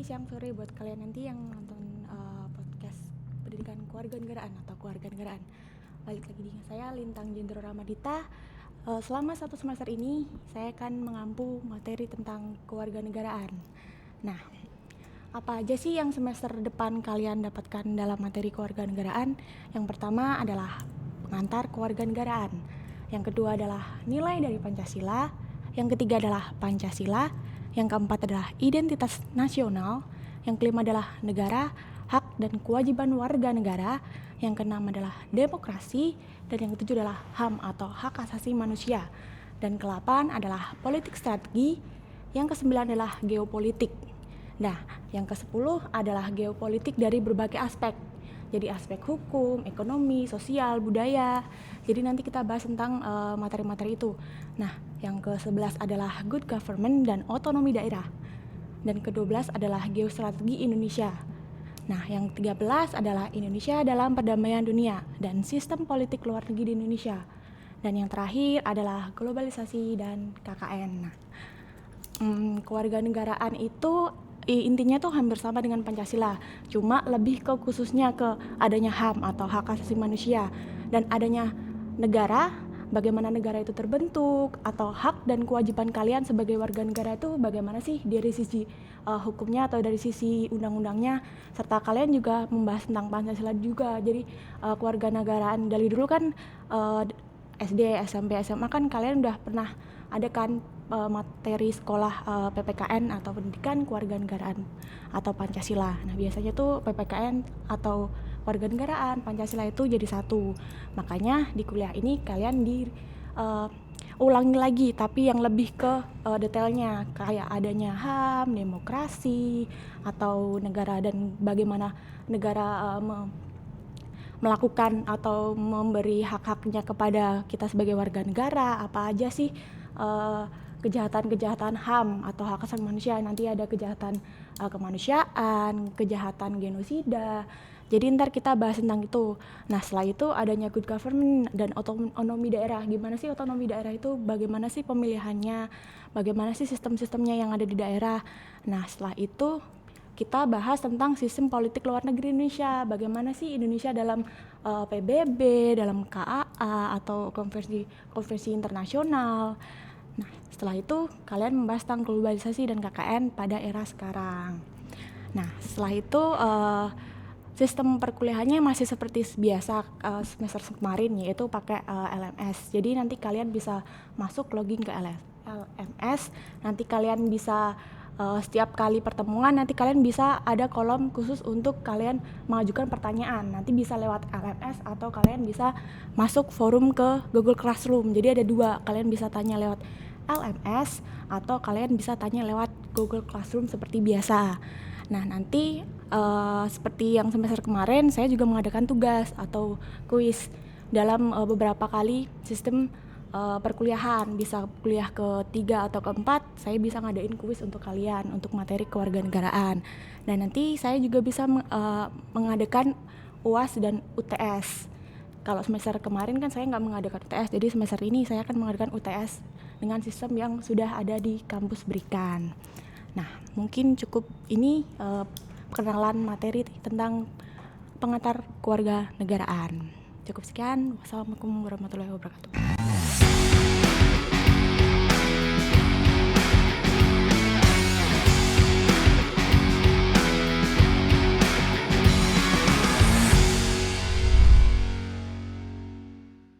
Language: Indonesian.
siang, sore buat kalian nanti yang nonton podcast pendidikan kewarganegaraan atau kewarganegaraan. Balik lagi dengan saya Lintang Jendro Ramadita. Selama 1 semester ini saya akan mengampu materi tentang kewarganegaraan. Nah, apa aja sih yang semester depan kalian dapatkan dalam materi kewarganegaraan? Yang pertama adalah pengantar kewarganegaraan. Yang kedua adalah nilai dari Pancasila. Yang ketiga adalah Pancasila. Yang keempat adalah identitas nasional. Yang kelima adalah negara, hak dan kewajiban warga negara. Yang keenam adalah demokrasi. Dan yang ketujuh adalah HAM atau hak asasi manusia. Dan ke-8 adalah politik strategi. Yang ke-9 adalah geopolitik. Nah, yang ke-10 adalah geopolitik dari berbagai aspek. Jadi aspek hukum, ekonomi, sosial, budaya. Jadi nanti kita bahas tentang materi-materi itu. Nah, yang ke-11 adalah good government dan otonomi daerah. Dan ke-12 adalah geostrategi Indonesia. Nah, yang 13 adalah Indonesia dalam perdamaian dunia dan sistem politik luar negeri di Indonesia. Dan yang terakhir adalah globalisasi dan KKN. Nah, kewarganegaraan itu intinya tuh hampir sama dengan Pancasila, cuma lebih ke khususnya ke adanya HAM atau hak asasi manusia dan adanya negara, bagaimana negara itu terbentuk atau hak dan kewajiban kalian sebagai warga negara itu bagaimana sih dari sisi hukumnya atau dari sisi undang-undangnya, serta kalian juga membahas tentang Pancasila juga. Jadi kewarganegaraan dari dulu kan SD, SMP, SMA kan kalian udah pernah ada kan materi sekolah PPKN atau pendidikan kewarganegaraan atau Pancasila. Nah, biasanya tuh PPKN atau kewarganegaraan Pancasila itu jadi satu. Makanya di kuliah ini kalian ulangi lagi tapi yang lebih ke detailnya, kayak adanya HAM, demokrasi atau negara dan bagaimana negara melakukan atau memberi hak-haknya kepada kita sebagai warga negara. Apa aja sih kejahatan-kejahatan HAM atau hak asasi manusia. Nanti ada kejahatan kemanusiaan, kejahatan genosida. Jadi ntar kita bahas tentang itu. Nah, setelah itu adanya good government dan otonomi daerah. Gimana sih otonomi daerah itu? Bagaimana sih pemilihannya? Bagaimana sih sistem-sistemnya yang ada di daerah? Nah, setelah itu kita bahas tentang sistem politik luar negeri Indonesia. Bagaimana sih Indonesia dalam PBB, dalam KAA atau konvensi internasional. Nah, setelah itu kalian membahas tentang globalisasi dan KKN pada era sekarang. Nah, setelah itu sistem perkuliahannya masih seperti biasa semester kemarin, yaitu pakai LMS. Jadi nanti kalian bisa masuk login ke LMS. Nanti kalian bisa setiap kali pertemuan nanti kalian bisa ada kolom khusus untuk kalian mengajukan pertanyaan. Nanti bisa lewat LMS atau kalian bisa masuk forum ke Google Classroom. Jadi ada dua, kalian bisa tanya lewat LMS atau kalian bisa tanya lewat Google Classroom seperti biasa. Nah, nanti seperti yang semester kemarin saya juga mengadakan tugas atau kuis dalam beberapa kali sistem perkuliahan. Bisa kuliah ke-3 atau ke-4 saya bisa ngadain kuis untuk kalian untuk materi kewarganegaraan. Dan nanti saya juga bisa mengadakan UAS dan UTS. Kalau semester kemarin kan saya nggak mengadakan UTS, jadi semester ini saya akan mengadakan UTS dengan sistem yang sudah ada di kampus berikan. Nah, mungkin cukup ini perkenalan materi tentang pengantar kewarganegaraan. Cukup sekian. Wassalamualaikum warahmatullahi wabarakatuh.